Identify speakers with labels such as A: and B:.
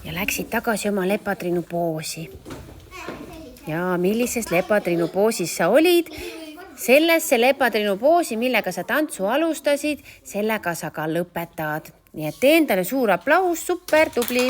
A: Ja läksid tagasi oma lepatriinu poosi. Ja millises lepatriinu poosis sa olid? Sellesse lepatriinu poosi, millega sa tantsu alustasid, sellega sa ka lõpetad. Nii et tee endale suur aplaus, super, tubli!